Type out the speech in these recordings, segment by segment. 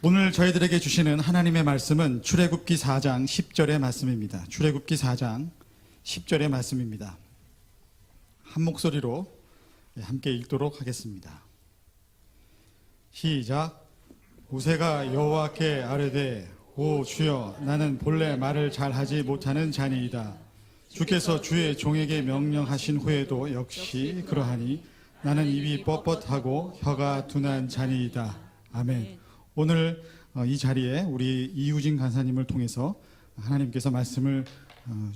오늘 저희들에게 주시는 하나님의 말씀은 출애굽기 4장 10절의 말씀입니다. 출애굽기 4장 10절의 말씀입니다. 한 목소리로 함께 읽도록 하겠습니다. 시작. 모세가 여호와께 아뢰되 오 주여 나는 본래 말을 잘하지 못하는 자니이다. 주께서 주의 종에게 명령하신 후에도 역시 그러하니 나는 입이 뻣뻣하고 혀가 둔한 자니이다. 아멘. 오늘 이 자리에 우리 이유진 간사님을 통해서 하나님께서 말씀을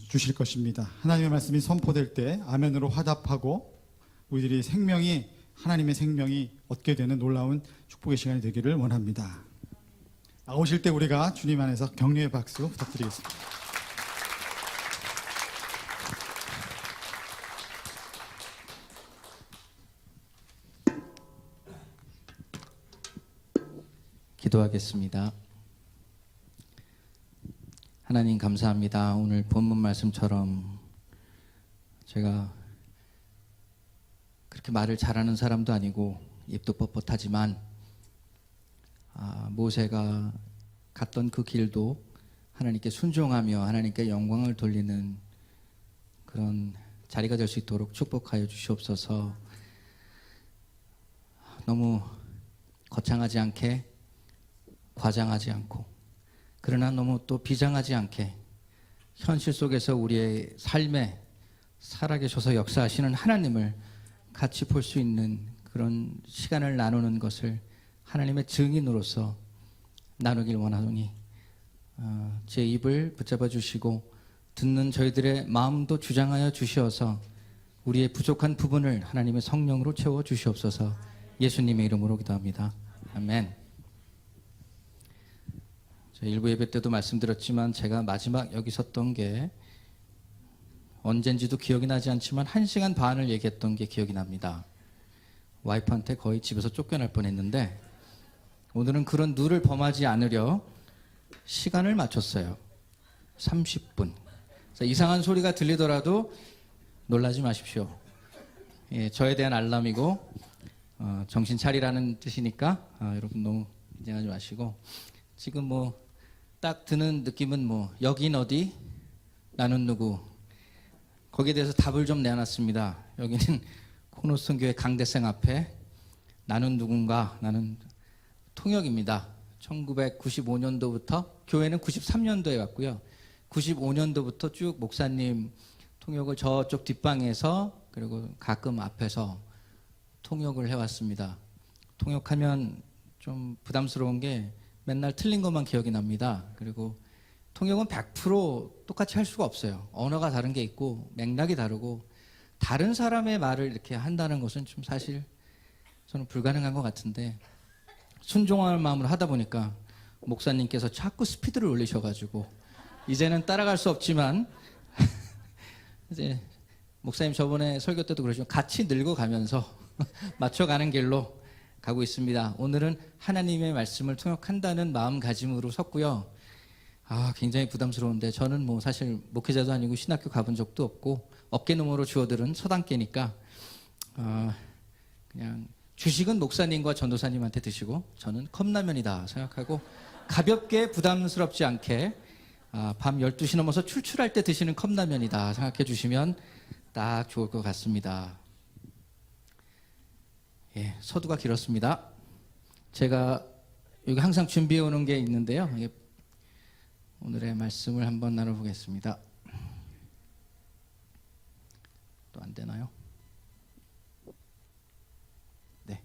주실 것입니다. 하나님의 말씀이 선포될 때 아멘으로 화답하고 우리들이 하나님의 생명이 얻게 되는 놀라운 축복의 시간이 되기를 원합니다. 오실 때 우리가 주님 안에서 격려의 박수 부탁드리겠습니다. 기도하겠습니다. 하나님 감사합니다. 오늘 본문 말씀처럼 제가 그렇게 말을 잘하는 사람도 아니고 입도 뻣뻣하지만 모세가 갔던 그 길도 하나님께 순종하며 하나님께 영광을 돌리는 그런 자리가 될 수 있도록 축복하여 주시옵소서. 너무 거창하지 않게 과장하지 않고 그러나 너무 또 비장하지 않게 현실 속에서 우리의 삶에 살아계셔서 역사하시는 하나님을 같이 볼 수 있는 그런 시간을 나누는 것을 하나님의 증인으로서 나누길 원하노니 제 입을 붙잡아 주시고 듣는 저희들의 마음도 주장하여 주시어서 우리의 부족한 부분을 하나님의 성령으로 채워 주시옵소서. 예수님의 이름으로 기도합니다. 아멘. 일부 예배 때도 말씀드렸지만 제가 마지막 여기 섰던 게 언젠지도 기억이 나지 않지만 1시간 반을 얘기했던 게 기억이 납니다. 와이프한테 거의 집에서 쫓겨날 뻔했는데 오늘은 그런 누를 범하지 않으려 시간을 맞췄어요. 30분. 이상한 소리가 들리더라도 놀라지 마십시오. 예, 저에 대한 알람이고 정신 차리라는 뜻이니까 여러분 너무 긴장하지 마시고 지금 딱 드는 느낌은 여긴 어디? 나는 누구? 거기에 대해서 답을 좀 내놨습니다. 여기는 코노스교회 강대생 앞에 나는 누군가? 나는 통역입니다. 1995년도부터 교회는 93년도에 왔고요. 95년도부터 쭉 목사님 통역을 저쪽 뒷방에서 그리고 가끔 앞에서 통역을 해왔습니다. 통역하면 좀 부담스러운 게 맨날 틀린 것만 기억이 납니다. 그리고 통역은 100% 똑같이 할 수가 없어요. 언어가 다른 게 있고 맥락이 다르고 다른 사람의 말을 이렇게 한다는 것은 좀 사실 저는 불가능한 것 같은데 순종하는 마음으로 하다 보니까 목사님께서 자꾸 스피드를 올리셔가지고 이제는 따라갈 수 없지만 이제 목사님 저번에 설교 때도 그러시면 같이 늙어가면서 맞춰가는 길로 가고 있습니다. 오늘은 하나님의 말씀을 통역한다는 마음가짐으로 섰고요. 굉장히 부담스러운데 저는 사실 목회자도 아니고 신학교 가본 적도 없고 어깨너머로 주어들은 서당계니까 그냥 주식은 목사님과 전도사님한테 드시고 저는 컵라면이다 생각하고 가볍게 부담스럽지 않게 밤 12시 넘어서 출출할 때 드시는 컵라면이다 생각해 주시면 딱 좋을 것 같습니다. 예, 서두가 길었습니다. 제가 여기 항상 준비해 오는 게 있는데요. 오늘의 말씀을 한번 나눠보겠습니다. 또 안 되나요? 네.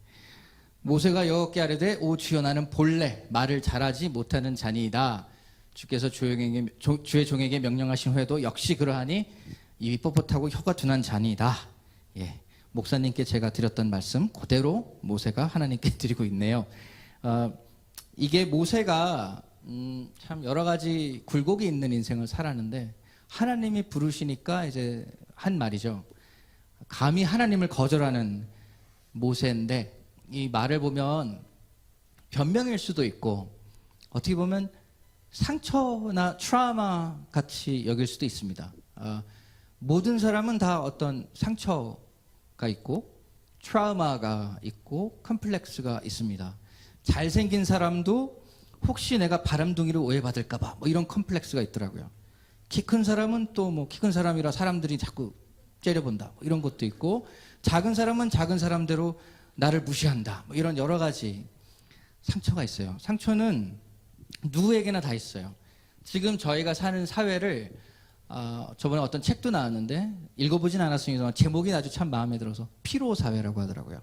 모세가 여호와께 아뢰되 오 주여 나는 본래 말을 잘하지 못하는 자니이다. 주께서 주의 종에게 명령하신 후에도 역시 그러하니 입이 뻣뻣하고 혀가 둔한 자니이다. 예. 목사님께 제가 드렸던 말씀 그대로 모세가 하나님께 드리고 있네요. 이게 모세가 참 여러 가지 굴곡이 있는 인생을 살았는데 하나님이 부르시니까 이제 한 말이죠. 감히 하나님을 거절하는 모세인데 이 말을 보면 변명일 수도 있고 어떻게 보면 상처나 트라우마 같이 여길 수도 있습니다. 모든 사람은 다 어떤 상처가 있고 트라우마가 있고 컴플렉스가 있습니다. 잘생긴 사람도 혹시 내가 바람둥이를 오해받을까봐 뭐 이런 컴플렉스가 있더라고요. 키 큰 사람은 또 뭐 키 큰 사람이라 사람들이 자꾸 째려본다 뭐 이런 것도 있고, 작은 사람은 작은 사람대로 나를 무시한다 뭐 이런 여러 가지 상처가 있어요. 상처는 누구에게나 다 있어요. 지금 저희가 사는 사회를 저번에 어떤 책도 나왔는데 읽어보진 않았으니까 제목이 아주 참 마음에 들어서 피로사회라고 하더라고요.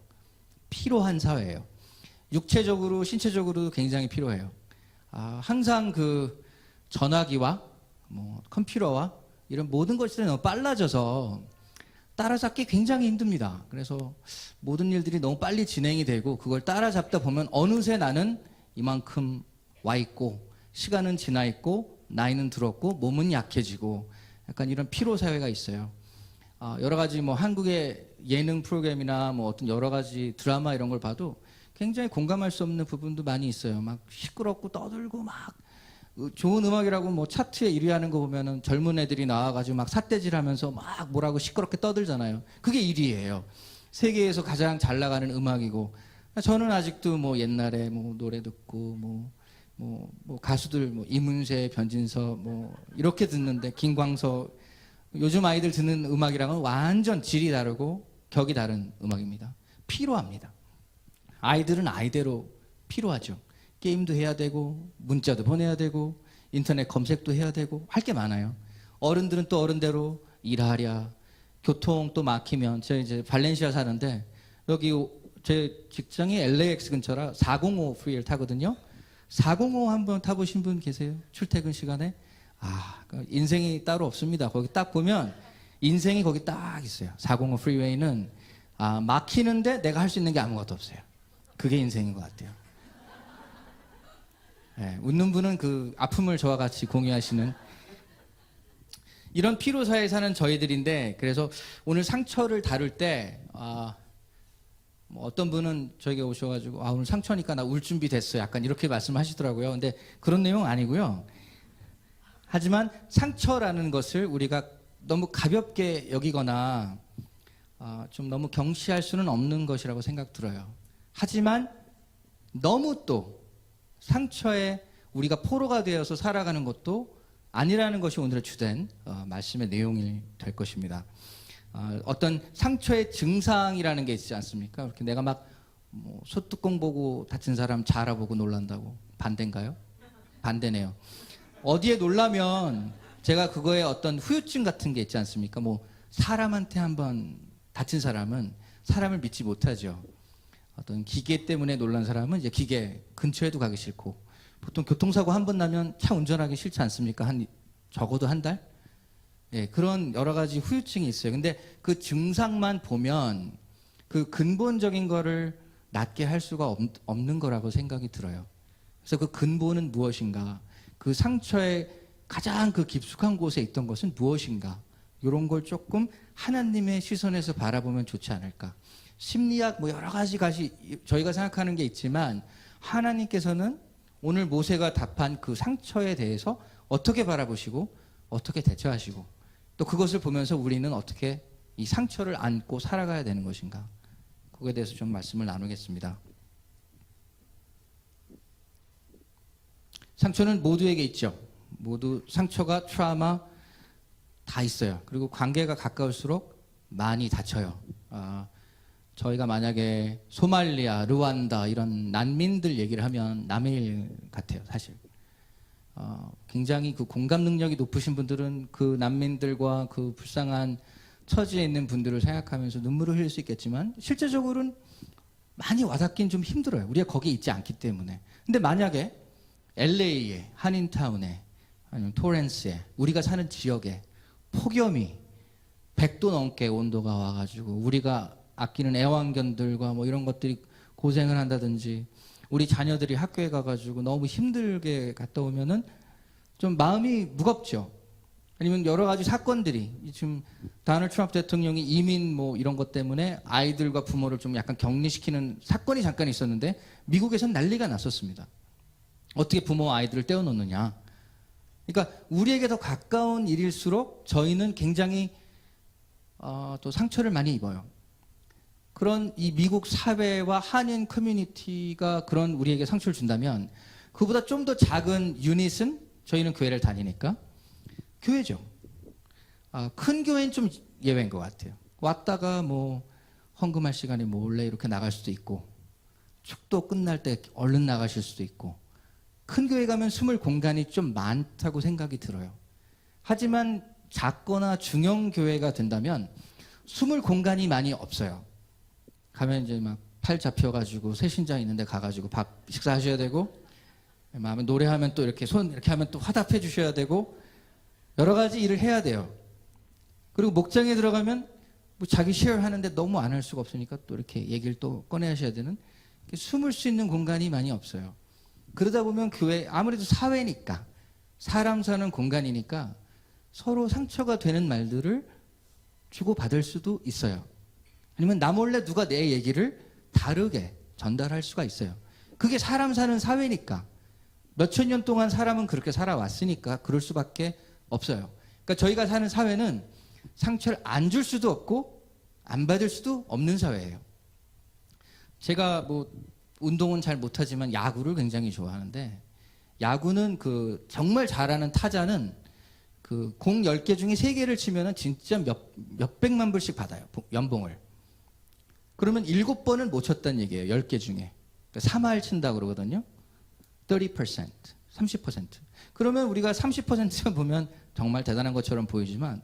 피로한 사회예요. 육체적으로 신체적으로도 굉장히 피로해요. 항상 그 전화기와 뭐 컴퓨터와 이런 모든 것들이 너무 빨라져서 따라잡기 굉장히 힘듭니다. 그래서 모든 일들이 너무 빨리 진행이 되고 그걸 따라잡다 보면 어느새 나는 이만큼 와 있고 시간은 지나 있고 나이는 들었고 몸은 약해지고 약간 이런 피로 사회가 있어요. 여러 가지 뭐 한국의 예능 프로그램이나 뭐 어떤 여러 가지 드라마 이런 걸 봐도 굉장히 공감할 수 없는 부분도 많이 있어요. 막 시끄럽고 떠들고 막 좋은 음악이라고 뭐 차트에 1위 하는 거 보면은 젊은 애들이 나와가지고 막 삿대질하면서 막 뭐라고 시끄럽게 떠들잖아요. 그게 1위예요. 세계에서 가장 잘 나가는 음악이고, 저는 아직도 뭐 옛날에 뭐 노래 듣고 뭐 가수들 뭐 이문세, 변진서 뭐 이렇게 듣는데, 김광석, 요즘 아이들 듣는 음악이랑은 완전 질이 다르고 격이 다른 음악입니다. 피로합니다. 아이들은 아이대로 피로하죠. 게임도 해야 되고 문자도 보내야 되고 인터넷 검색도 해야 되고 할 게 많아요. 어른들은 또 어른대로 일하랴, 교통 또 막히면, 제가 이제 발렌시아 사는데 여기 제 직장이 LAX 근처라 405 프리웨이를 타거든요. 405 한번 타보신 분 계세요? 출퇴근 시간에? 인생이 따로 없습니다. 거기 딱 보면 인생이 거기 딱 있어요. 405 프리웨이는 막히는데 내가 할 수 있는 게 아무것도 없어요. 그게 인생인 것 같아요. 네, 웃는 분은 그 아픔을 저와 같이 공유하시는 이런 피로사에 사는 저희들인데, 그래서 오늘 상처를 다룰 때 뭐 어떤 분은 저에게 오셔가지고 오늘 상처니까 나 울 준비 됐어 약간 이렇게 말씀하시더라고요. 근데 그런 내용 아니고요. 하지만 상처라는 것을 우리가 너무 가볍게 여기거나 좀 너무 경시할 수는 없는 것이라고 생각 들어요. 하지만 너무 또 상처에 우리가 포로가 되어서 살아가는 것도 아니라는 것이 오늘의 주된 말씀의 내용이 될 것입니다. 어떤 상처의 증상이라는 게 있지 않습니까? 이렇게 내가 막 뭐 소뚜껑 보고 다친 사람 잘 알아보고 놀란다고. 반대인가요? 반대네요. 어디에 놀라면 제가 그거에 어떤 후유증 같은 게 있지 않습니까? 뭐 사람한테 한번 다친 사람은 사람을 믿지 못하죠. 어떤 기계 때문에 놀란 사람은 이제 기계 근처에도 가기 싫고, 보통 교통사고 한 번 나면 차 운전하기 싫지 않습니까? 적어도 한 달? 예, 그런 여러 가지 후유증이 있어요. 근데 그 증상만 보면 그 근본적인 거를 낫게 할 수가 없는 거라고 생각이 들어요. 그래서 그 근본은 무엇인가? 그 상처의 가장 그 깊숙한 곳에 있던 것은 무엇인가? 이런 걸 조금 하나님의 시선에서 바라보면 좋지 않을까? 심리학 뭐 여러 가지 저희가 생각하는 게 있지만, 하나님께서는 오늘 모세가 답한 그 상처에 대해서 어떻게 바라보시고 어떻게 대처하시고, 또 그것을 보면서 우리는 어떻게 이 상처를 안고 살아가야 되는 것인가, 그거에 대해서 좀 말씀을 나누겠습니다. 상처는 모두에게 있죠. 모두 상처가, 트라우마 다 있어요. 그리고 관계가 가까울수록 많이 다쳐요. 저희가 만약에 소말리아, 르완다 이런 난민들 얘기를 하면 남의 일 같아요, 사실. 굉장히 그 공감 능력이 높으신 분들은 그 난민들과 그 불쌍한 처지에 있는 분들을 생각하면서 눈물을 흘릴 수 있겠지만, 실제적으로는 많이 와닿긴 좀 힘들어요. 우리가 거기에 있지 않기 때문에. 근데 만약에 LA에, 한인타운에, 아니면 토렌스에, 우리가 사는 지역에 폭염이 100도 넘게 온도가 와가지고 우리가 아끼는 애완견들과 뭐 이런 것들이 고생을 한다든지, 우리 자녀들이 학교에 가가지고 너무 힘들게 갔다 오면은 좀 마음이 무겁죠. 아니면 여러 가지 사건들이, 지금 도널드 트럼프 대통령이 이민 뭐 이런 것 때문에 아이들과 부모를 좀 약간 격리시키는 사건이 잠깐 있었는데, 미국에선 난리가 났었습니다. 어떻게 부모와 아이들을 떼어놓느냐. 그러니까 우리에게 더 가까운 일일수록 저희는 굉장히 또 상처를 많이 입어요. 그런 이 미국 사회와 한인 커뮤니티가 그런 우리에게 상처를 준다면, 그보다 좀 더 작은 유닛은 저희는 교회를 다니니까 교회죠. 큰 교회는 좀 예외인 것 같아요. 왔다가 뭐 헌금할 시간에 몰래 이렇게 나갈 수도 있고, 축도 끝날 때 얼른 나가실 수도 있고, 큰 교회 가면 숨을 공간이 좀 많다고 생각이 들어요. 하지만 작거나 중형 교회가 된다면 숨을 공간이 많이 없어요. 가면 이제 막 팔 잡혀가지고 세신자 있는데 가가지고 밥 식사하셔야 되고, 마음에 노래하면 또 이렇게 손 이렇게 하면 또 화답해 주셔야 되고, 여러 가지 일을 해야 돼요. 그리고 목장에 들어가면 뭐 자기 쉐어하는데 너무 안 할 수가 없으니까 또 이렇게 얘기를 또 꺼내 하셔야 되는, 숨을 수 있는 공간이 많이 없어요. 그러다 보면 교회, 아무래도 사회니까, 사람 사는 공간이니까 서로 상처가 되는 말들을 주고받을 수도 있어요. 아니면 나 몰래 누가 내 얘기를 다르게 전달할 수가 있어요. 그게 사람 사는 사회니까, 몇천 년 동안 사람은 그렇게 살아왔으니까 그럴 수밖에 없어요. 그러니까 저희가 사는 사회는 상처를 안 줄 수도 없고 안 받을 수도 없는 사회예요. 제가 뭐 운동은 잘 못하지만 야구를 굉장히 좋아하는데, 야구는 그 정말 잘하는 타자는 그 공 10개 중에 3개를 치면은 진짜 몇백만 불씩 받아요. 연봉을. 그러면 7번은 못 쳤다는 얘기예요. 10개 중에. 그러니까 3할 친다고 그러거든요. 30%, 30%. 그러면 우리가 30% 보면 정말 대단한 것처럼 보이지만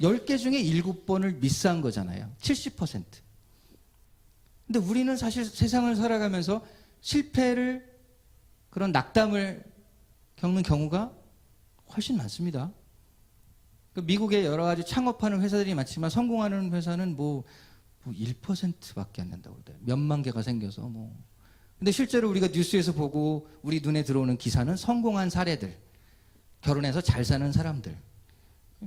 10개 중에 7번을 미스한 거잖아요. 70%. 근데 우리는 사실 세상을 살아가면서 실패를, 그런 낙담을 겪는 경우가 훨씬 많습니다. 미국에 여러 가지 창업하는 회사들이 많지만 성공하는 회사는 뭐 1%밖에 안 된다고 그래요. 몇만 개가 생겨서 뭐. 근데 실제로 우리가 뉴스에서 보고 우리 눈에 들어오는 기사는 성공한 사례들, 결혼해서 잘 사는 사람들.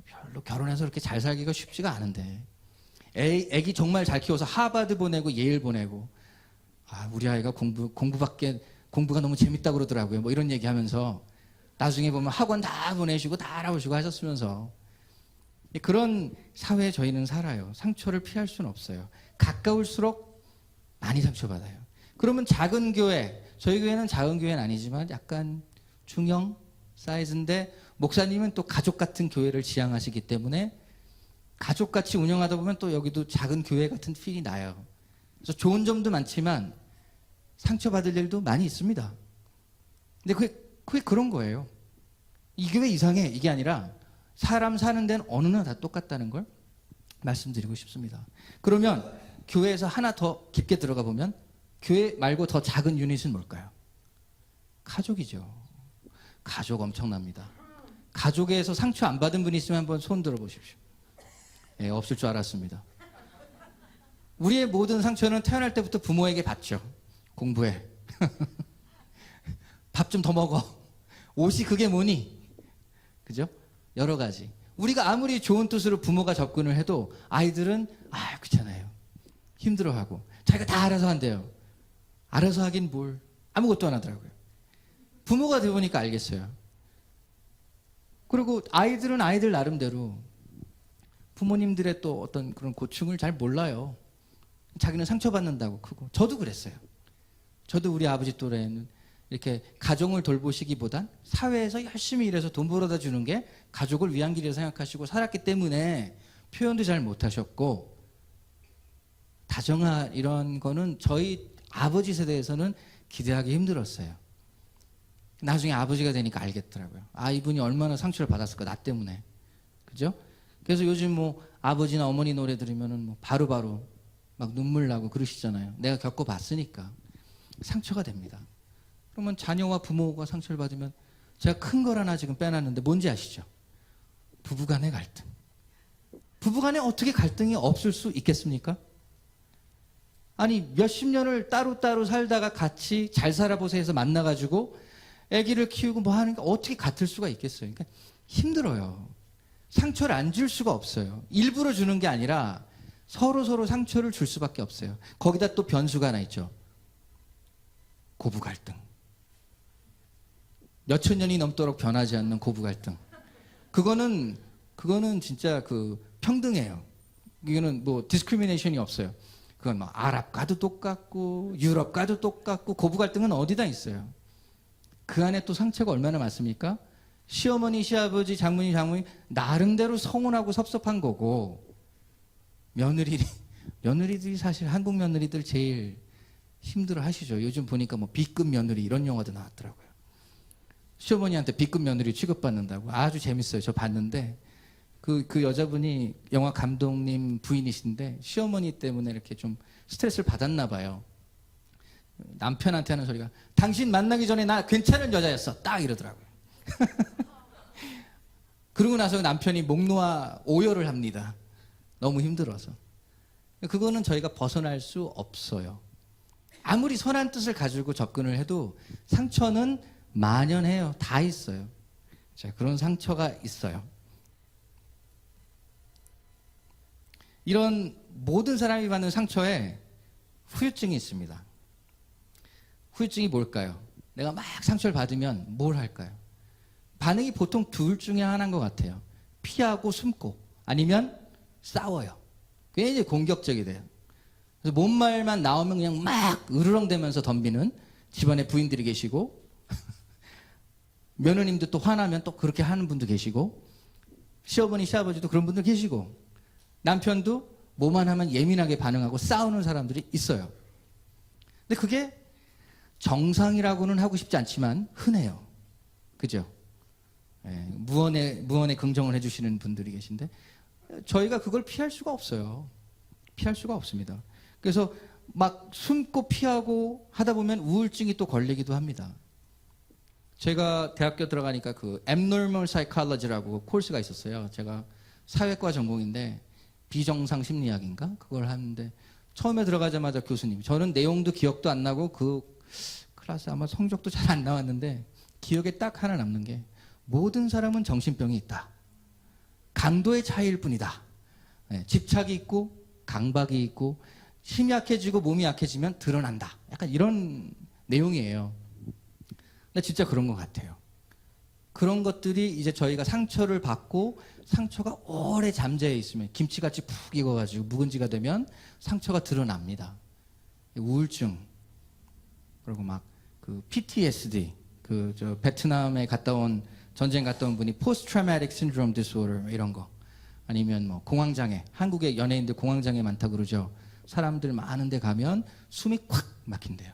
별로 결혼해서 그렇게 잘 살기가 쉽지가 않은데, 애기 정말 잘 키워서 하버드 보내고 예일 보내고, 우리 아이가 공부가 너무 재밌다고 그러더라고요. 뭐 이런 얘기하면서 나중에 보면 학원 다 보내시고 다 알아보시고 하셨으면서, 그런 사회에 저희는 살아요. 상처를 피할 수는 없어요. 가까울수록 많이 상처받아요. 그러면 작은 교회, 저희 교회는 작은 교회는 아니지만 약간 중형 사이즈인데, 목사님은 또 가족 같은 교회를 지향하시기 때문에 가족같이 운영하다 보면 또 여기도 작은 교회 같은 필이 나요. 그래서 좋은 점도 많지만 상처받을 일도 많이 있습니다. 근데 그게 그런 거예요. 이 교회 이상해, 이게 아니라 사람 사는 데는 어느 나라 다 똑같다는 걸 말씀드리고 싶습니다. 그러면 교회에서 하나 더 깊게 들어가 보면 교회 말고 더 작은 유닛은 뭘까요? 가족이죠. 가족 엄청납니다. 가족에서 상처 안 받은 분이 있으면 한번 손 들어보십시오. 예, 없을 줄 알았습니다. 우리의 모든 상처는 태어날 때부터 부모에게 받죠. 공부해. 밥 좀 더 먹어. 옷이 그게 뭐니? 그죠? 여러 가지. 우리가 아무리 좋은 뜻으로 부모가 접근을 해도 아이들은 귀찮아요. 힘들어하고 자기가 다 알아서 한대요. 알아서 하긴 뭘, 아무것도 안 하더라고요. 부모가 되보니까 알겠어요. 그리고 아이들은 아이들 나름대로 부모님들의 또 어떤 그런 고충을 잘 몰라요. 자기는 상처받는다고 크고. 저도 그랬어요. 저도 우리 아버지 또래는 이렇게 가정을 돌보시기보단 사회에서 열심히 일해서 돈 벌어다 주는 게 가족을 위한 길이라 생각하시고 살았기 때문에 표현도 잘 못하셨고, 다정한 이런 거는 저희 아버지 세대에서는 기대하기 힘들었어요. 나중에 아버지가 되니까 알겠더라고요. 이분이 얼마나 상처를 받았을까, 나 때문에. 그죠? 그래서 요즘 뭐 아버지나 어머니 노래 들으면은 뭐 바로바로 막 눈물 나고 그러시잖아요. 내가 겪어봤으니까. 상처가 됩니다. 그러면 자녀와 부모가 상처를 받으면, 제가 큰 걸 하나 지금 빼놨는데 뭔지 아시죠? 부부간의 갈등. 부부간에 어떻게 갈등이 없을 수 있겠습니까? 아니 몇십 년을 따로따로 살다가 같이 잘 살아보세요 해서 만나가지고 아기를 키우고 뭐 하는 게 어떻게 같을 수가 있겠어요? 그러니까 힘들어요. 상처를 안 줄 수가 없어요. 일부러 주는 게 아니라 서로 상처를 줄 수밖에 없어요. 거기다 또 변수가 하나 있죠. 고부 갈등. 몇천 년이 넘도록 변하지 않는 고부 갈등. 그거는 진짜 그 평등해요. 이거는 뭐 디스크리미네이션이 없어요. 그건 뭐 아랍과도 똑같고 유럽과도 똑같고, 고부 갈등은 어디다 있어요. 그 안에 또 상처가 얼마나 많습니까? 시어머니, 시아버지, 장모님, 장모님 나름대로 서운하고 섭섭한 거고, 며느리들이 사실 한국 며느리들 제일 힘들어 하시죠. 요즘 보니까 뭐 B급 며느리 이런 영화도 나왔더라고요. 시어머니한테 B급 며느리 취급받는다고. 아주 재밌어요. 저 봤는데 그 여자분이 영화 감독님 부인이신데 시어머니 때문에 이렇게 좀 스트레스를 받았나 봐요. 남편한테 하는 소리가 당신 만나기 전에 나 괜찮은 여자였어. 딱 이러더라고요. 그러고 나서 남편이 목 놓아 오열을 합니다. 너무 힘들어서. 그거는 저희가 벗어날 수 없어요. 아무리 선한 뜻을 가지고 접근을 해도 상처는 만연해요. 다 있어요. 자, 그런 상처가 있어요. 이런 모든 사람이 받는 상처에 후유증이 있습니다. 후유증이 뭘까요? 내가 막 상처를 받으면 뭘 할까요? 반응이 보통 둘 중에 하나인 것 같아요. 피하고 숨고 아니면 싸워요. 굉장히 공격적이 돼요. 그래서 뭔 말만 나오면 그냥 막 으르렁대면서 덤비는 집안에 부인들이 계시고 며느님도 또 화나면 또 그렇게 하는 분도 계시고 시어머니, 시아버지도 그런 분들 계시고 남편도 뭐만 하면 예민하게 반응하고 싸우는 사람들이 있어요. 근데 그게 정상이라고는 하고 싶지 않지만 흔해요. 그죠? 예, 무언의 긍정을 해주시는 분들이 계신데 저희가 그걸 피할 수가 없어요. 피할 수가 없습니다. 그래서 막 숨고 피하고 하다 보면 우울증이 또 걸리기도 합니다. 제가 대학교 들어가니까 그 abnormal psychology라고 코र्스가 있었어요. 제가 사회과 전공인데 비정상 심리학인가? 그걸 하는데 처음에 들어가자마자 교수님, 저는 내용도 기억도 안 나고 그 클래스 아마 성적도 잘 안 나왔는데 기억에 딱 하나 남는 게 모든 사람은 정신병이 있다. 강도의 차이일 뿐이다. 네, 집착이 있고 강박이 있고 힘이 약해지고 몸이 약해지면 드러난다. 약간 이런 내용이에요. 근데 진짜 그런 것 같아요. 그런 것들이 이제 저희가 상처를 받고 상처가 오래 잠재해 있으면 김치같이 푹 익어가지고 묵은지가 되면 상처가 드러납니다. 우울증 그리고 막 그 PTSD 그 저 베트남에 전쟁 갔다 온 분이 Post Traumatic Syndrome Disorder 이런 거 아니면 뭐 공황장애 한국의 연예인들 공황장애 많다고 그러죠. 사람들 많은데 가면 숨이 콱 막힌대요.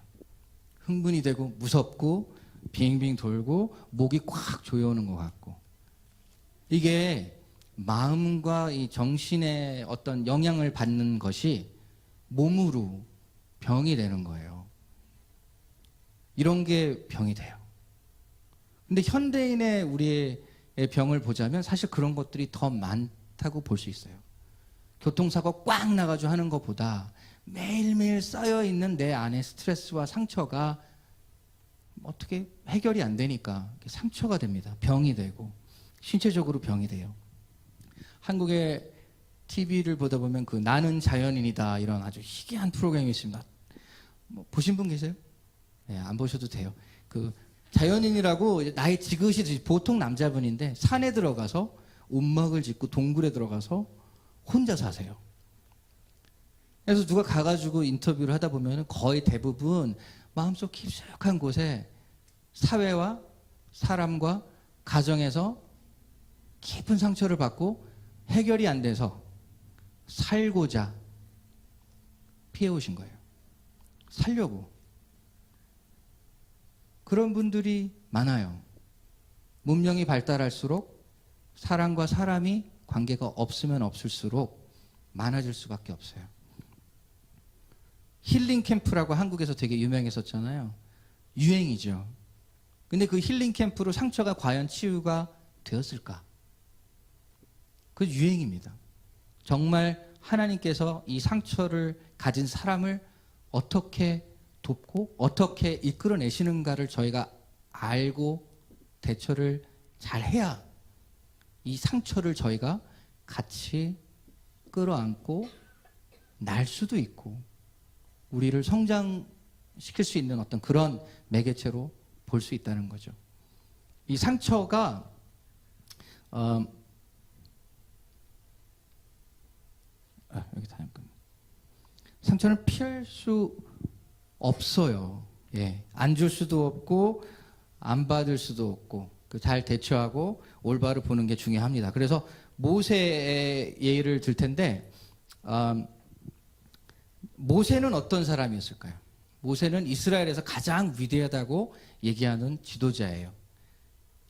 흥분이 되고 무섭고 빙빙 돌고 목이 꽉 조여오는 것 같고 이게 마음과 이 정신의 어떤 영향을 받는 것이 몸으로 병이 되는 거예요. 이런 게 병이 돼요. 근데 현대인의 우리의 병을 보자면 사실 그런 것들이 더 많다고 볼 수 있어요. 교통사고 꽉 나가지고 하는 것보다 매일매일 쌓여있는 내 안에 스트레스와 상처가 어떻게 해결이 안 되니까 상처가 됩니다. 병이 되고 신체적으로 병이 돼요. 한국의 TV를 보다 보면 그 나는 자연인이다 이런 아주 희귀한 프로그램이 있습니다. 뭐 보신 분 계세요? 네, 안 보셔도 돼요. 그 자연인이라고 나이 지긋이 보통 남자분인데 산에 들어가서 움막을 짓고 동굴에 들어가서 혼자 사세요. 그래서 누가 가가지고 인터뷰를 하다 보면 거의 대부분 마음속 깊숙한 곳에 사회와 사람과 가정에서 깊은 상처를 받고 해결이 안 돼서 살고자 피해오신 거예요. 살려고. 그런 분들이 많아요. 문명이 발달할수록 사람과 사람이 관계가 없으면 없을수록 많아질 수밖에 없어요. 힐링 캠프라고 한국에서 되게 유명했었잖아요. 유행이죠. 근데 그 힐링 캠프로 상처가 과연 치유가 되었을까? 그 유행입니다. 정말 하나님께서 이 상처를 가진 사람을 어떻게 돕고 어떻게 이끌어내시는가를 저희가 알고 대처를 잘 해야 이 상처를 저희가 같이 끌어안고 날 수도 있고 우리를 성장시킬 수 있는 어떤 그런 매개체로 볼 수 있다는 거죠. 이 상처가 여기 잠깐. 상처는 피할 수 없어요. 예, 안 줄 수도 없고 안 받을 수도 없고 잘 대처하고 올바로 보는 게 중요합니다. 그래서 모세의 예를 들 텐데 모세는 어떤 사람이었을까요? 모세는 이스라엘에서 가장 위대하다고 얘기하는 지도자예요.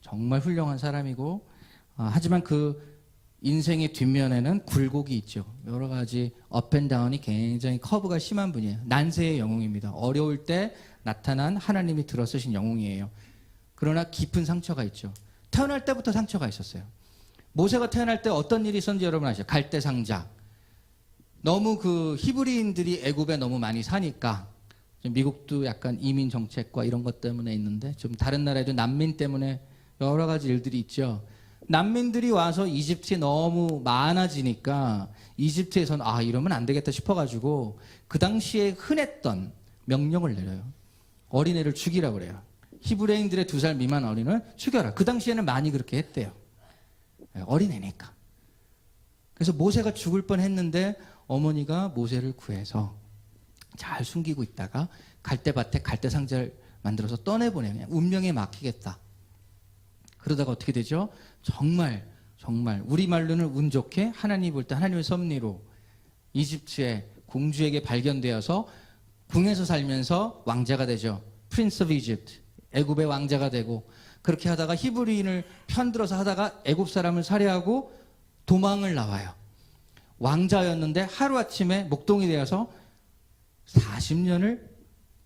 정말 훌륭한 사람이고 하지만 그 인생의 뒷면에는 굴곡이 있죠. 여러 가지 업앤다운이 굉장히 커브가 심한 분이에요. 난세의 영웅입니다. 어려울 때 나타난 하나님이 들어쓰신 영웅이에요. 그러나 깊은 상처가 있죠. 태어날 때부터 상처가 있었어요. 모세가 태어날 때 어떤 일이 있었는지 여러분 아시죠? 갈대상자. 너무 그 히브리인들이 애굽에 너무 많이 사니까 미국도 약간 이민 정책과 이런 것 때문에 있는데 좀 다른 나라에도 난민 때문에 여러 가지 일들이 있죠. 난민들이 와서 이집트에 너무 많아지니까 이집트에서는 이러면 안 되겠다 싶어가지고 그 당시에 흔했던 명령을 내려요. 어린애를 죽이라고 그래요. 히브리인들의 2살 미만 어린을 죽여라. 그 당시에는 많이 그렇게 했대요. 어린애니까. 그래서 모세가 죽을 뻔했는데 어머니가 모세를 구해서 잘 숨기고 있다가 갈대밭에 갈대상자를 만들어서 떠내보내요. 그냥 운명에 맡기겠다. 그러다가 어떻게 되죠? 정말 우리말로는 운 좋게 하나님 볼 때 하나님의 섭리로 이집트의 공주에게 발견되어서 궁에서 살면서 왕자가 되죠. Prince of Egypt. 애굽의 왕자가 되고 그렇게 하다가 히브리인을 편들어서 하다가 애굽 사람을 살해하고 도망을 나와요. 왕자였는데 하루아침에 목동이 되어서 40년을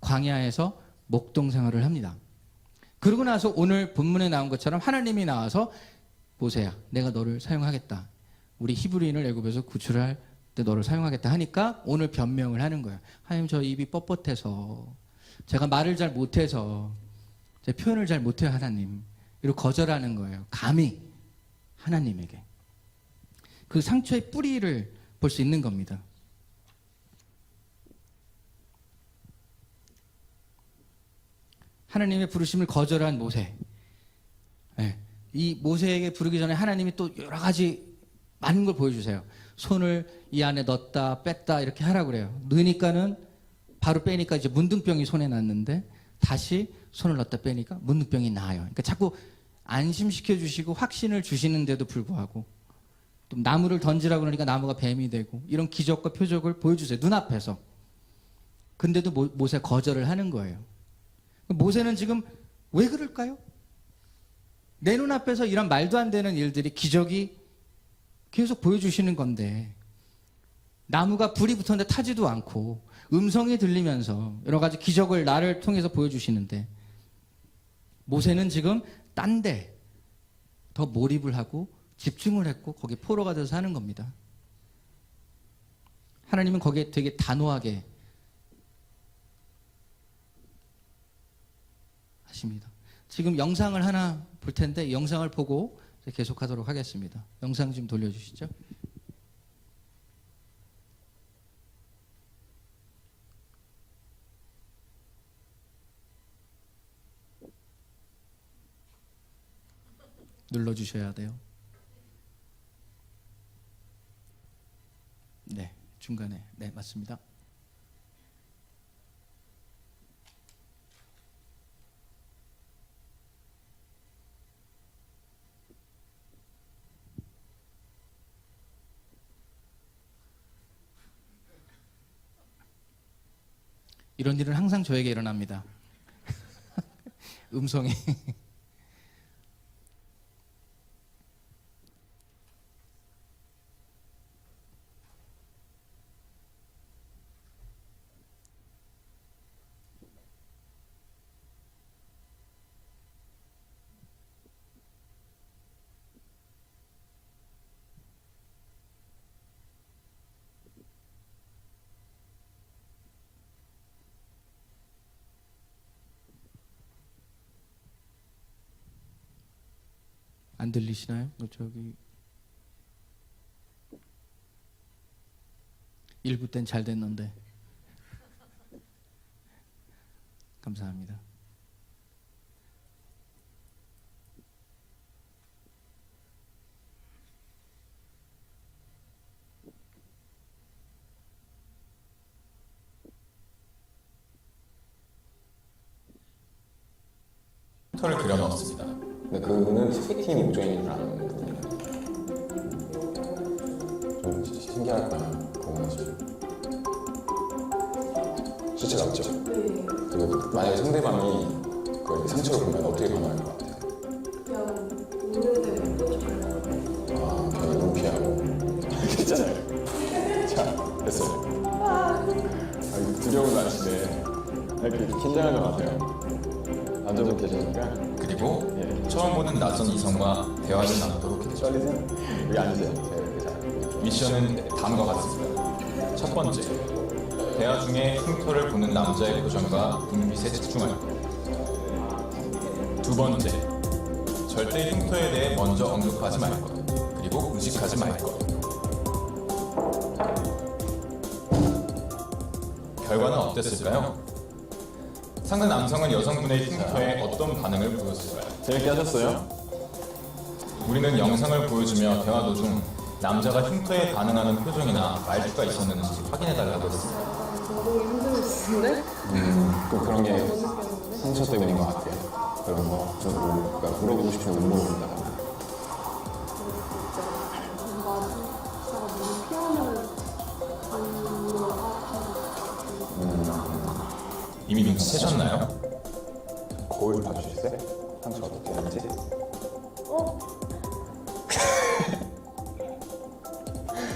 광야에서 목동 생활을 합니다. 그러고 나서 오늘 본문에 나온 것처럼 하나님이 나와서 모세야, 내가 너를 사용하겠다. 우리 히브리인을 애굽에서 구출할 때 너를 사용하겠다 하니까 오늘 변명을 하는 거예요. 하나님, 저 입이 뻣뻣해서 제가 말을 잘 못해서 제 표현을 잘 못해요, 하나님. 이러고 거절하는 거예요. 감히 하나님에게. 그 상처의 뿌리를 볼 수 있는 겁니다. 하나님의 부르심을 거절한 모세. 네. 이 모세에게 부르기 전에 하나님이 또 여러 가지 많은 걸 보여주세요. 손을 이 안에 넣었다 뺐다 이렇게 하라고 그래요. 넣으니까는 바로 빼니까 이제 문둥병이 손에 났는데 다시 손을 넣었다 빼니까 문둥병이 나아요. 그러니까 자꾸 안심시켜 주시고 확신을 주시는데도 불구하고 또 나무를 던지라고 그러니까 나무가 뱀이 되고 이런 기적과 표적을 보여주세요. 눈앞에서. 근데도 모세 거절을 하는 거예요. 모세는 지금 왜 그럴까요? 내 눈앞에서 이런 말도 안 되는 일들이 기적이 계속 보여주시는 건데 나무가 불이 붙었는데 타지도 않고 음성이 들리면서 여러 가지 기적을 나를 통해서 보여주시는데 모세는 지금 딴 데 더 몰입을 하고 집중을 했고 거기에 포로가 돼서 사는 겁니다. 하나님은 거기에 되게 단호하게 하십니다. 지금 영상을 하나 볼 텐데 이 영상을 보고 계속하도록 하겠습니다. 영상 좀 돌려주시죠. 눌러주셔야 돼요. 네, 중간에. 네, 맞습니다. 이런 일은 항상 저에게 일어납니다. 음성이. 안 들리시나요? 저기 1부 땐 잘 됐는데. 감사합니다. 흉터를 그려 넣었습니다. 근데 그는 소개팅이 목적인 줄 아는 부분이에요. 좀 신기할 거야. 보고 나서. 수치가 없죠? 그리고 만약에 상대방이 그 상처를 보면 어떻게 반응할 것 같아요? 아, 그냥 눈 피하고. 괜찮아요. 자, 됐어요. 아, 이거 두려운 날씨인데 이렇게 긴장하지 마세요. 앉아서 계시니까. 그리고 예. 처음 보는 낯선 이성과 대화를 나누도록 했죠. 떨리세요? 여기 앉으세요. 네, 자. 미션은 다음과 같습니다. 첫 번째, 대화 중에 흉터를 보는 남자의 표정과 눈빛에 집중할 것. 두 번째, 절대 흉터에 대해 먼저 언급하지 말 것. 그리고 의식하지 말 것. 결과는 어땠을까요? 상대 남성은 여성분의 흉터에 어떤 반응을 보였을까요? 재밌게 하셨어요? 우리는 영상을 보여주며 대화 도중 남자가 흉터에 반응하는 표정이나 말투가 있었는지 확인해달라고 했습니다. 또 그런 게 상처 때문인 것 같아요. 그런 거. 좀 그러니까 물어보고 싶으면 못 물어본다. 이미 눈치채셨나요? 거울 봐주시겠어요? 상처 어떻게 되는지?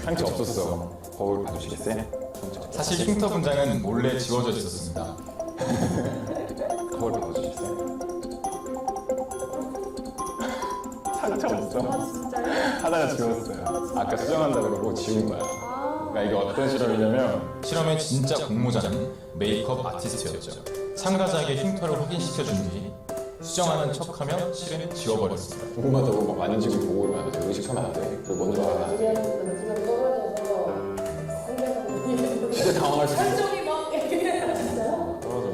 상처 없었어. 거울 봐주시겠어요? 상처. 사실 흉터 분장은 몰래 지워져 있었습니다. 거울 봐주시겠어요? 상처 없어. 하다가 지웠어요. 아까 수정한다 그러고 지운 거야. 그러니까 이게 어떤 실험이냐면 실험의 진짜 공모자는 메이크업 아티스트였죠. 참가자에게 흉터를 확인시켜준 뒤 수정하는 척하며 실은 지워버렸습니다. 궁금하다고 막 만지고 보고 이러면 안 돼. 의식하면 안 돼. 그리고 먼저 하면 안 돼. 진짜 당황할 수도 있어. 떨어져.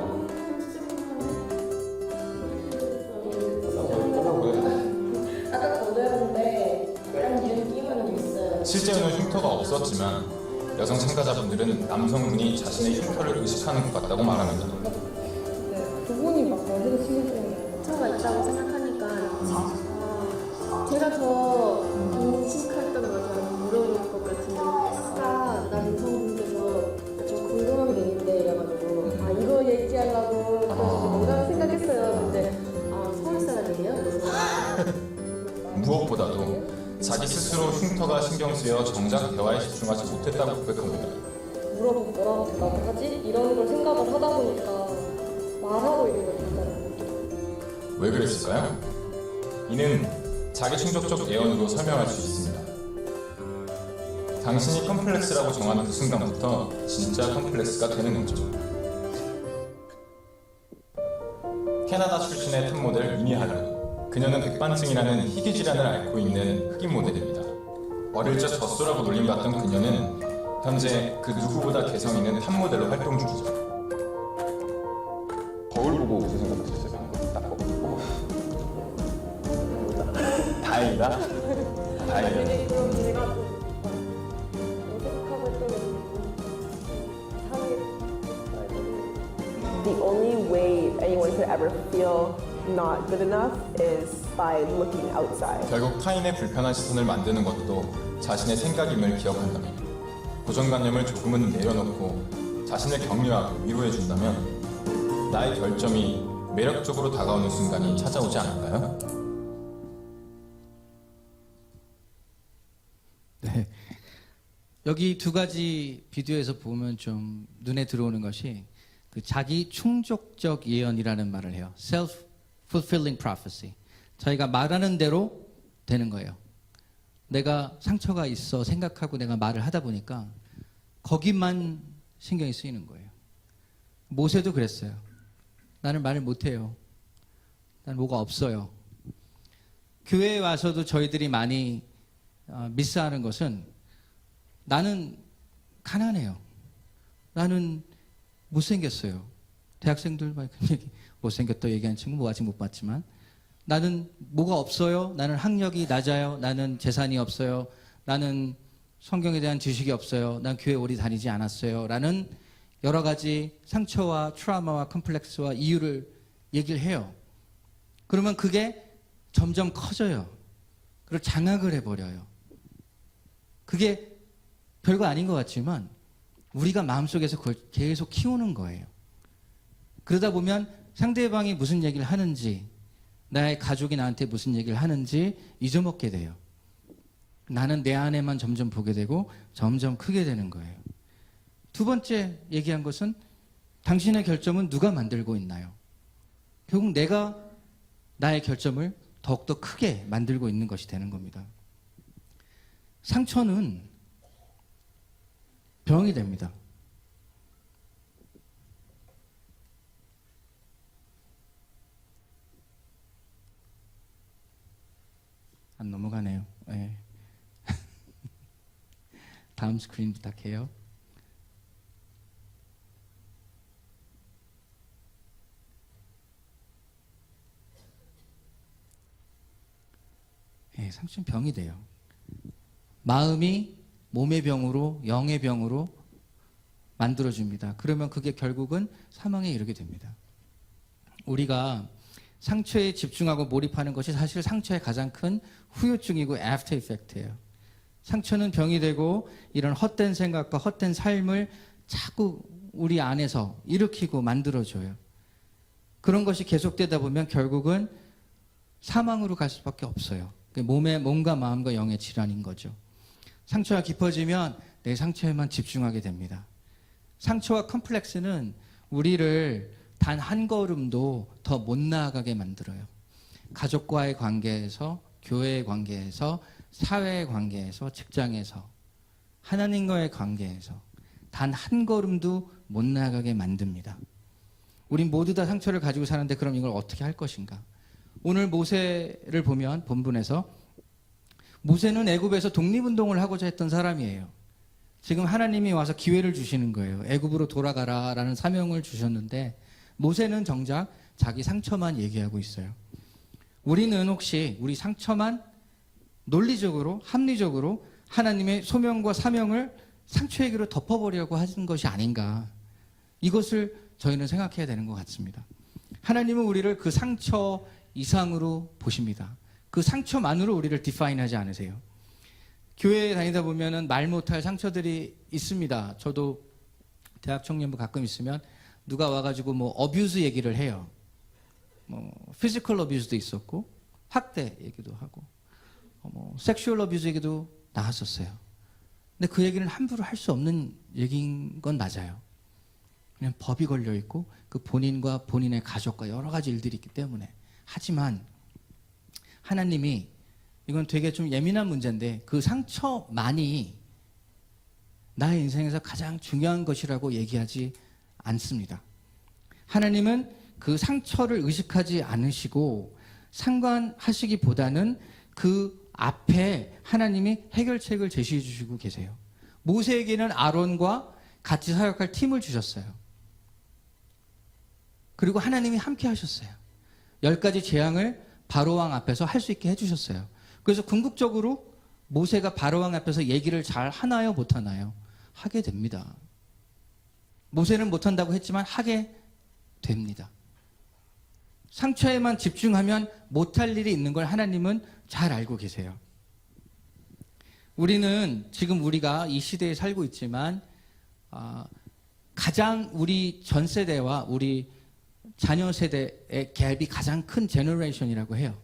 아까 거대했는데 약간 이런 끼우는 게 있어요. 실제로는 흉터가 없었지만 여성 참가자분들은 남성분이 자신의 흉터를 의식하는 것 같다고 말합니다. 두 분이 막 어디로 신경 쓰는 흉터가 있다고 생각하니까 제가 더 인식했던 거죠. 물어볼 것 같은데 아까 남성분께서 저 궁금한 게 있는데 이래가지고 아 이거 얘기하려고 그래서 뭔가 생각했어요. 근데 아 서울 사람이에요? 그래서 무엇보다도 자기 스스로 흉터가 신경 쓰여 정작 대화에 집중하지 못했다고 고백합니다. 물어보고 뭐라고 대답을 하지? 이런 걸 생각을 하다 보니까 말하고 있는 걸 같잖아요. 왜 그랬을까요? 이는 자기 충족적 예언으로 설명할 수 있습니다. 당신이 컴플렉스라고 정하는 그 순간부터 진짜 컴플렉스가 되는 거죠. 캐나다 출신의 탑모델 미니 할런. 그녀는 백반증이라는 희귀 질환을 앓고 있는 흑인 모델입니다. 어릴 적 젖소라고 놀림받던 그녀는 현재 그 누구보다 개성 있는 탑모델로 활동 중이죠. 거울 보고 무슨 생각하셨어요? 방금 딱 보고. 다행이다. 다행이다. 그럼 제가 좀 어색하고 좀 상해. The only way anyone could ever feel not good enough is by looking outside. 결국 타인의 불편한 시선을 만드는 것도 자신의 생각임을 기억한다면, 고정관념을 조금은 내려놓고 자신을 격려하고 위로해준다면 나의 결점이 매력적으로 다가오는 순간이 찾아오지 않을까요? 네. 여기 두 가지 비디오에서 보면 좀 눈에 들어오는 것이 그 자기 충족적 예언이라는 말을 해요. Self-fulfilling prophecy. 자기가 말하는 대로 되는 거예요. 내가 상처가 있어 생각하고 내가 말을 하다 보니까 거기만 신경이 쓰이는 거예요. 모세도 그랬어요. 나는 말을 못해요. 나는 뭐가 없어요. 교회에 와서도 저희들이 많이 미스하는 것은 나는 가난해요. 나는 못생겼어요. 대학생들 막 그런 얘기, 못생겼다 얘기하는 친구 뭐 아직 못 봤지만 나는 뭐가 없어요. 나는 학력이 낮아요. 나는 재산이 없어요. 나는 성경에 대한 지식이 없어요. 난 교회 오래 다니지 않았어요. 라는 여러 가지 상처와 트라우마와 컴플렉스와 이유를 얘기를 해요. 그러면 그게 점점 커져요. 그리고 장악을 해버려요. 그게 별거 아닌 것 같지만 우리가 마음속에서 그걸 계속 키우는 거예요. 그러다 보면 상대방이 무슨 얘기를 하는지, 나의 가족이 나한테 무슨 얘기를 하는지 잊어먹게 돼요. 나는 내 안에만 점점 보게 되고 점점 크게 되는 거예요. 두 번째 얘기한 것은 당신의 결점은 누가 만들고 있나요? 결국 내가 나의 결점을 더욱더 크게 만들고 있는 것이 되는 겁니다. 상처는 병이 됩니다. 안 넘어가네요. 네. 다음 스크린 부탁해요. 네, 상처는 병이 돼요. 마음이 몸의 병으로, 영의 병으로 만들어줍니다. 그러면 그게 결국은 사망에 이르게 됩니다. 우리가 상처에 집중하고 몰입하는 것이 사실 상처의 가장 큰 후유증이고 애프터 이펙트예요. 상처는 병이 되고 이런 헛된 생각과 헛된 삶을 자꾸 우리 안에서 일으키고 만들어줘요. 그런 것이 계속되다 보면 결국은 사망으로 갈 수밖에 없어요. 몸의 몸과 마음과 영의 질환인 거죠. 상처가 깊어지면 내 상처에만 집중하게 됩니다. 상처와 컴플렉스는 우리를 단 한 걸음도 더 못 나아가게 만들어요. 가족과의 관계에서, 교회의 관계에서, 사회의 관계에서, 직장에서, 하나님과의 관계에서 단 한 걸음도 못 나아가게 만듭니다. 우린 모두 다 상처를 가지고 사는데 그럼 이걸 어떻게 할 것인가? 오늘 모세를 보면 본문에서 모세는 애굽에서 독립운동을 하고자 했던 사람이에요. 지금 하나님이 와서 기회를 주시는 거예요. 애굽으로 돌아가라라는 사명을 주셨는데 모세는 정작 자기 상처만 얘기하고 있어요. 우리는 혹시 우리 상처만 논리적으로, 합리적으로 하나님의 소명과 사명을 상처 얘기로 덮어버리려고 하는 것이 아닌가. 이것을 저희는 생각해야 되는 것 같습니다. 하나님은 우리를 그 상처 이상으로 보십니다. 그 상처만으로 우리를 디파인하지 않으세요. 교회에 다니다 보면은 말 못할 상처들이 있습니다. 저도 대학 청년부 가끔 있으면 누가 와가지고 뭐 어뷰즈 얘기를 해요. 뭐 피지컬 어뷰즈도 있었고 학대 얘기도 하고 뭐 섹슈얼 어뷰즈 얘기도 나왔었어요. 근데 그 얘기는 함부로 할 수 없는 얘기인 건 맞아요. 그냥 법이 걸려 있고 그 본인과 본인의 가족과 여러 가지 일들이 있기 때문에. 하지만 하나님이 이건 되게 좀 예민한 문제인데 그 상처만이 나의 인생에서 가장 중요한 것이라고 얘기하지 않습니다. 하나님은 그 상처를 의식하지 않으시고 상관하시기보다는 그 앞에 하나님이 해결책을 제시해 주시고 계세요. 모세에게는 아론과 같이 사역할 팀을 주셨어요. 그리고 하나님이 함께 하셨어요. 10가지 재앙을 바로왕 앞에서 할 수 있게 해주셨어요. 그래서 궁극적으로 모세가 바로왕 앞에서 얘기를 잘 하나요, 못하나요? 하게 됩니다. 모세는 못한다고 했지만 하게 됩니다. 상처에만 집중하면 못할 일이 있는 걸 하나님은 잘 알고 계세요. 우리는 지금 우리가 이 시대에 살고 있지만 가장 우리 전 세대와 우리 자녀 세대의 갭이 가장 큰 제너레이션이라고 해요.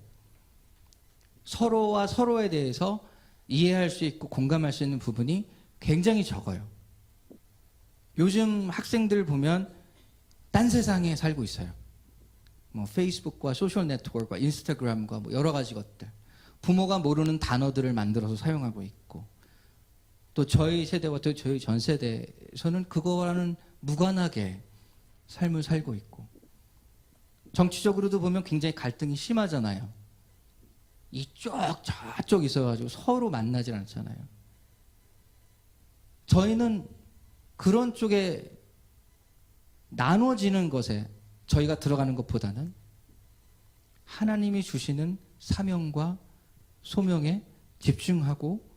서로와 서로에 대해서 이해할 수 있고 공감할 수 있는 부분이 굉장히 적어요. 요즘 학생들 보면 딴 세상에 살고 있어요. 뭐 페이스북과 소셜 네트워크와 인스타그램과 뭐 여러 가지 것들. 부모가 모르는 단어들을 만들어서 사용하고 있고 또 저희 세대와 또 저희 전 세대에서는 그거와는 무관하게 삶을 살고 있고 정치적으로도 보면 굉장히 갈등이 심하잖아요. 이쪽 저쪽 있어가지고 서로 만나질 않잖아요. 저희는 그런 쪽에 나눠지는 것에 저희가 들어가는 것보다는 하나님이 주시는 사명과 소명에 집중하고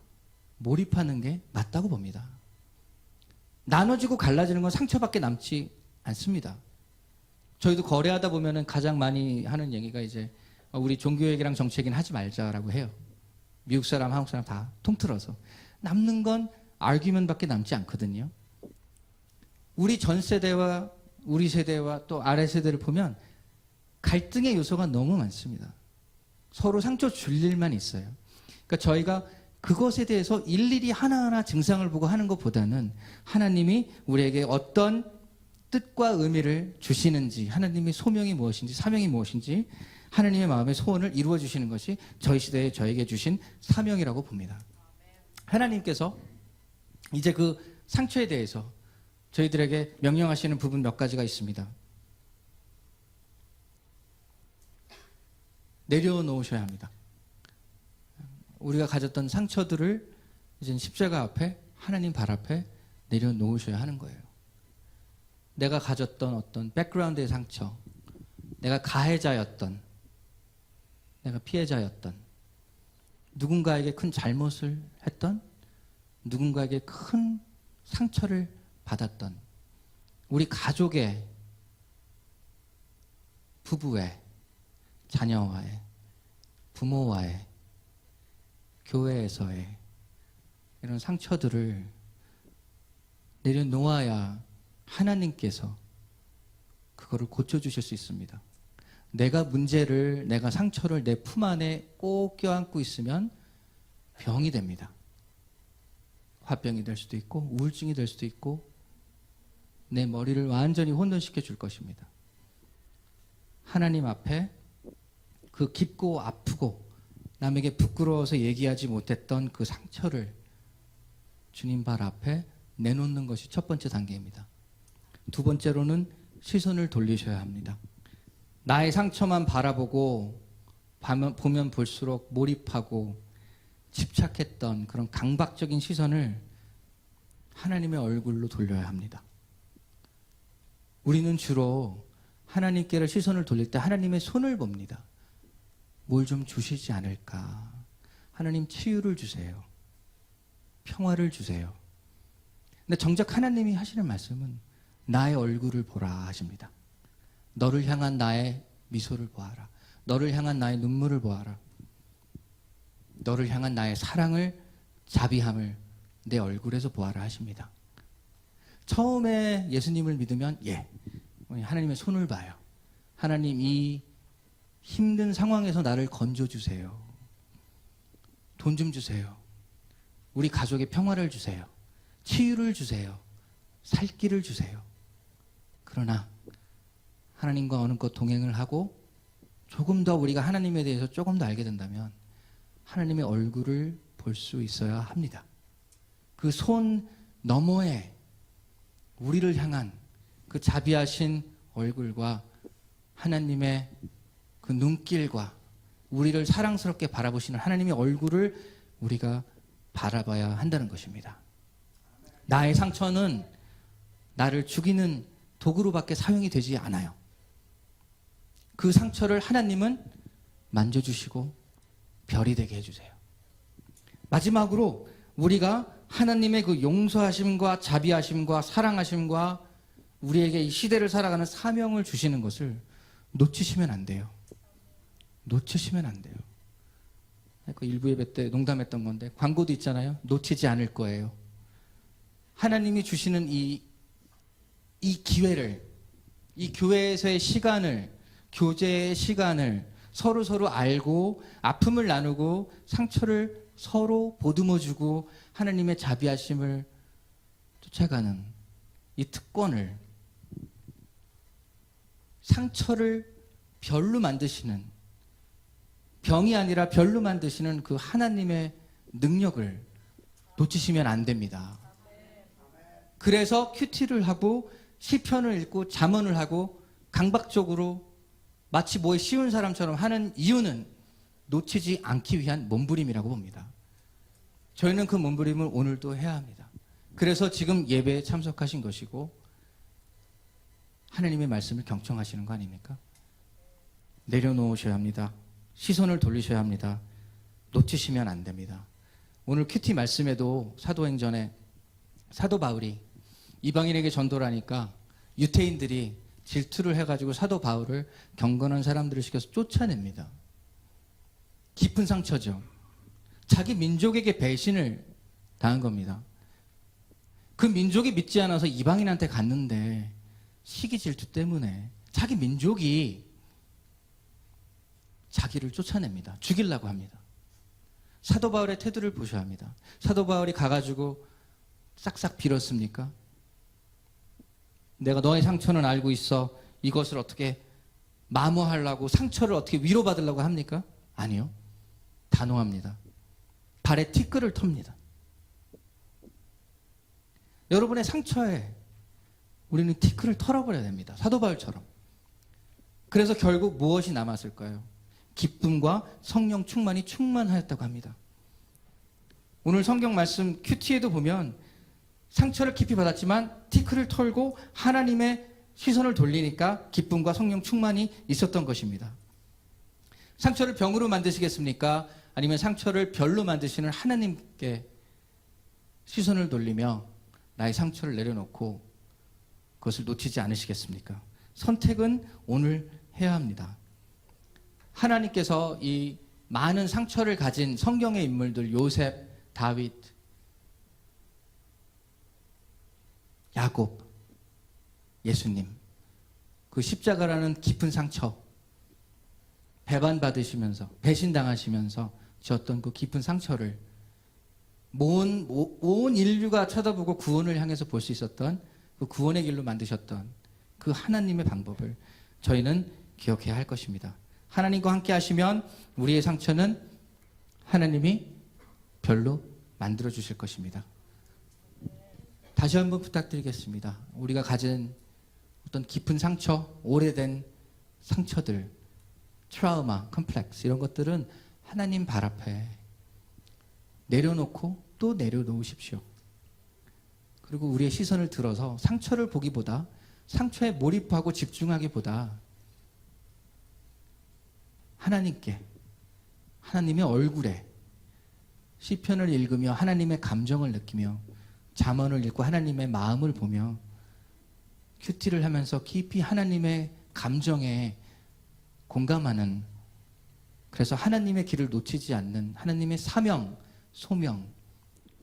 몰입하는 게 맞다고 봅니다. 나눠지고 갈라지는 건 상처밖에 남지 않습니다. 저희도 거래하다 보면은 가장 많이 하는 얘기가 이제 우리 종교 얘기랑 정치 얘기는 하지 말자라고 해요. 미국 사람, 한국 사람 다 통틀어서. 남는 건 아규먼트밖에 남지 않거든요. 우리 전 세대와 우리 세대와 또 아래 세대를 보면 갈등의 요소가 너무 많습니다. 서로 상처 줄 일만 있어요. 그러니까 저희가 그것에 대해서 일일이 하나하나 증상을 보고 하는 것보다는 하나님이 우리에게 어떤 뜻과 의미를 주시는지, 하나님의 소명이 무엇인지, 사명이 무엇인지, 하나님의 마음의 소원을 이루어 주시는 것이 저희 시대에 저에게 주신 사명이라고 봅니다. 하나님께서 이제 그 상처에 대해서 저희들에게 명령하시는 부분 몇 가지가 있습니다. 내려놓으셔야 합니다. 우리가 가졌던 상처들을 이제 십자가 앞에, 하나님 발 앞에 내려놓으셔야 하는 거예요. 내가 가졌던 어떤 백그라운드의 상처, 내가 가해자였던, 내가 피해자였던, 누군가에게 큰 잘못을 했던, 누군가에게 큰 상처를 받았던, 우리 가족의, 부부의, 자녀와의, 부모와의, 교회에서의 이런 상처들을 내려놓아야 하나님께서 그거를 고쳐주실 수 있습니다. 내가 문제를, 내가 상처를 내 품 안에 꼭 껴안고 있으면 병이 됩니다. 화병이 될 수도 있고 우울증이 될 수도 있고 내 머리를 완전히 혼돈시켜 줄 것입니다. 하나님 앞에 그 깊고 아프고 남에게 부끄러워서 얘기하지 못했던 그 상처를 주님 발 앞에 내놓는 것이 첫 번째 단계입니다. 두 번째로는 시선을 돌리셔야 합니다. 나의 상처만 바라보고 보면 볼수록 몰입하고 집착했던 그런 강박적인 시선을 하나님의 얼굴로 돌려야 합니다. 우리는 주로 하나님께로 시선을 돌릴 때 하나님의 손을 봅니다. 뭘 좀 주시지 않을까? 하나님 치유를 주세요. 평화를 주세요. 근데 정작 하나님이 하시는 말씀은 나의 얼굴을 보라 하십니다. 너를 향한 나의 미소를 보아라. 너를 향한 나의 눈물을 보아라. 너를 향한 나의 사랑을, 자비함을 내 얼굴에서 보아라 하십니다. 처음에 예수님을 믿으면 하나님의 손을 봐요. 하나님 이 힘든 상황에서 나를 건져주세요. 돈 좀 주세요. 우리 가족의 평화를 주세요. 치유를 주세요. 살 길을 주세요. 그러나 하나님과 어느 것 동행을 하고 조금 더 우리가 하나님에 대해서 조금 더 알게 된다면 하나님의 얼굴을 볼 수 있어야 합니다. 그 손 너머에 우리를 향한 그 자비하신 얼굴과 하나님의 그 눈길과 우리를 사랑스럽게 바라보시는 하나님의 얼굴을 우리가 바라봐야 한다는 것입니다. 나의 상처는 나를 죽이는 도구로밖에 사용이 되지 않아요. 그 상처를 하나님은 만져주시고 별이 되게 해주세요. 마지막으로 우리가 하나님의 그 용서하심과 자비하심과 사랑하심과 우리에게 이 시대를 살아가는 사명을 주시는 것을 놓치시면 안 돼요. 놓치시면 안 돼요. 그 일부 예배 때 농담했던 건데 광고도 있잖아요. 놓치지 않을 거예요. 하나님이 주시는 이 기회를, 이 교회에서의 시간을, 교제의 시간을 서로 알고 아픔을 나누고 상처를 서로 보듬어주고 하나님의 자비하심을 쫓아가는 이 특권을, 상처를 별로 만드시는, 병이 아니라 별로 만드시는 그 하나님의 능력을 놓치시면 안 됩니다. 그래서 큐티를 하고 시편을 읽고 잠언을 하고 강박적으로 마치 뭐에 쉬운 사람처럼 하는 이유는 놓치지 않기 위한 몸부림이라고 봅니다. 저희는 그 몸부림을 오늘도 해야 합니다. 그래서 지금 예배에 참석하신 것이고 하나님의 말씀을 경청하시는 거 아닙니까? 내려놓으셔야 합니다. 시선을 돌리셔야 합니다. 놓치시면 안 됩니다. 오늘 큐티 말씀에도 사도행전에 사도 바울이 이방인에게 전도를 하니까 유태인들이 질투를 해가지고 사도 바울을 경건한 사람들을 시켜서 쫓아냅니다. 깊은 상처죠. 자기 민족에게 배신을 당한 겁니다. 그 민족이 믿지 않아서 이방인한테 갔는데 시기 질투 때문에 자기 민족이 자기를 쫓아냅니다. 죽이려고 합니다. 사도 바울의 태도를 보셔야 합니다. 사도 바울이 가가지고 싹싹 빌었습니까? 내가 너의 상처는 알고 있어. 이것을 어떻게 마모하려고, 상처를 어떻게 위로받으려고 합니까? 아니요. 단호합니다. 발에 티끌을 텁니다. 여러분의 상처에 우리는 티끌을 털어버려야 됩니다. 사도 바울처럼. 그래서 결국 무엇이 남았을까요? 기쁨과 성령 충만이 충만하였다고 합니다. 오늘 성경 말씀 큐티에도 보면 상처를 깊이 받았지만 티끌을 털고 하나님의 시선을 돌리니까 기쁨과 성령 충만이 있었던 것입니다. 상처를 병으로 만드시겠습니까? 아니면 상처를 별로 만드시는 하나님께 시선을 돌리며 나의 상처를 내려놓고 그것을 놓치지 않으시겠습니까? 선택은 오늘 해야 합니다. 하나님께서 이 많은 상처를 가진 성경의 인물들, 요셉, 다윗, 야곱, 예수님, 그 십자가라는 깊은 상처, 배반받으시면서 배신당하시면서 지었던 그 깊은 상처를 온 인류가 쳐다보고 구원을 향해서 볼 수 있었던 그 구원의 길로 만드셨던 그 하나님의 방법을 저희는 기억해야 할 것입니다. 하나님과 함께 하시면 우리의 상처는 하나님이 별로 만들어 주실 것입니다. 다시 한번 부탁드리겠습니다. 우리가 가진 어떤 깊은 상처, 오래된 상처들, 트라우마, 컴플렉스 이런 것들은 하나님 발 앞에 내려놓고 또 내려놓으십시오. 그리고 우리의 시선을 들어서 상처를 보기보다, 상처에 몰입하고 집중하기보다 하나님께, 하나님의 얼굴에, 시편을 읽으며 하나님의 감정을 느끼며 잠언을 읽고 하나님의 마음을 보며 큐티를 하면서 깊이 하나님의 감정에 공감하는, 그래서 하나님의 길을 놓치지 않는, 하나님의 사명, 소명,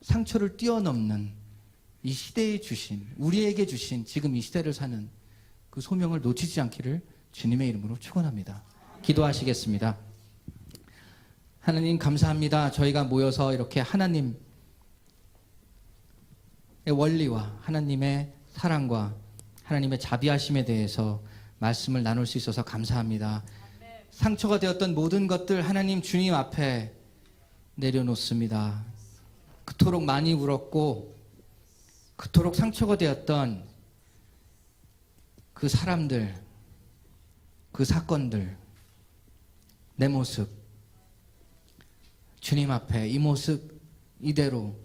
상처를 뛰어넘는 이 시대에 주신, 우리에게 주신 지금 이 시대를 사는 그 소명을 놓치지 않기를 주님의 이름으로 축원합니다. 기도하시겠습니다. 하나님 감사합니다. 저희가 모여서 이렇게 하나님의 원리와 하나님의 사랑과 하나님의 자비하심에 대해서 말씀을 나눌 수 있어서 감사합니다. 상처가 되었던 모든 것들 하나님 주님 앞에 내려놓습니다. 그토록 많이 울었고 그토록 상처가 되었던 그 사람들, 그 사건들, 내 모습, 주님 앞에 이 모습 이대로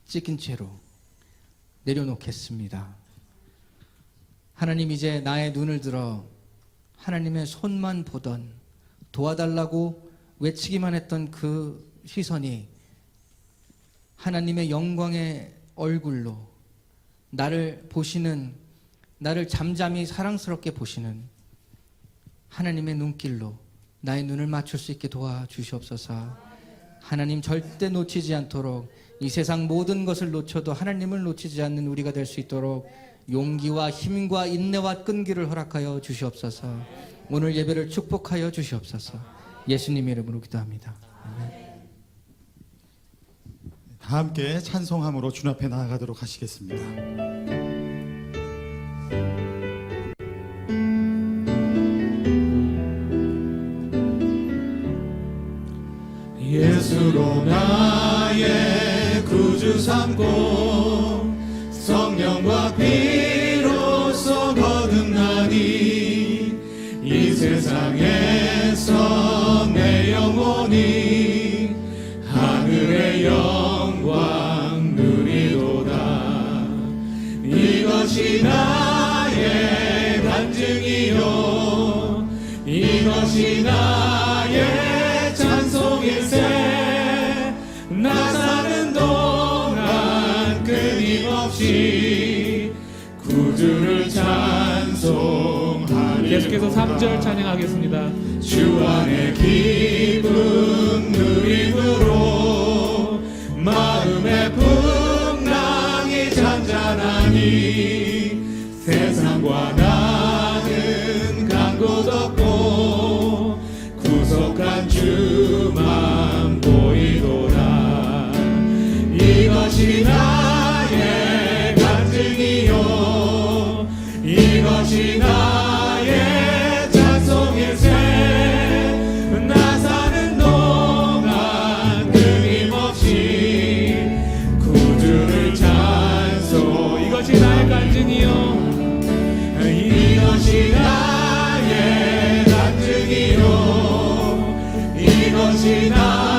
찍힌 채로 내려놓겠습니다. 하나님, 이제 나의 눈을 들어 하나님의 손만 보던, 도와달라고 외치기만 했던 그 시선이 하나님의 영광의 얼굴로 나를 보시는, 나를 잠잠히 사랑스럽게 보시는 하나님의 눈길로 나의 눈을 맞출 수 있게 도와주시옵소서. 하나님, 절대 놓치지 않도록, 이 세상 모든 것을 놓쳐도 하나님을 놓치지 않는 우리가 될 수 있도록 용기와 힘과 인내와 끈기를 허락하여 주시옵소서. 오늘 예배를 축복하여 주시옵소서. 예수님의 이름으로 기도합니다. 아멘. 다 함께 찬송함으로 주님 앞에 나아가도록 하시겠습니다. 예수로 나의 구주 삼고 성령과 피로써 거듭나니 이 세상에서 내 영혼이 하늘의 영광 누리도다. 이것이 나의 간증이요, 이것이 나의 찬송일세. 나 사는 동안 끊임없이 구주를 찬송하리. 계속해서 3절 찬양하겠습니다. 주 안에 기쁨 거룩한 주만 보이도다. 이것이 나의 간증이요 이것이 나의 찬송의 새. 나 사는 동안 끊임없이 구주를 찬송. 이것이 나의 간증이요 이것이 나의 간증이요 이것이 나의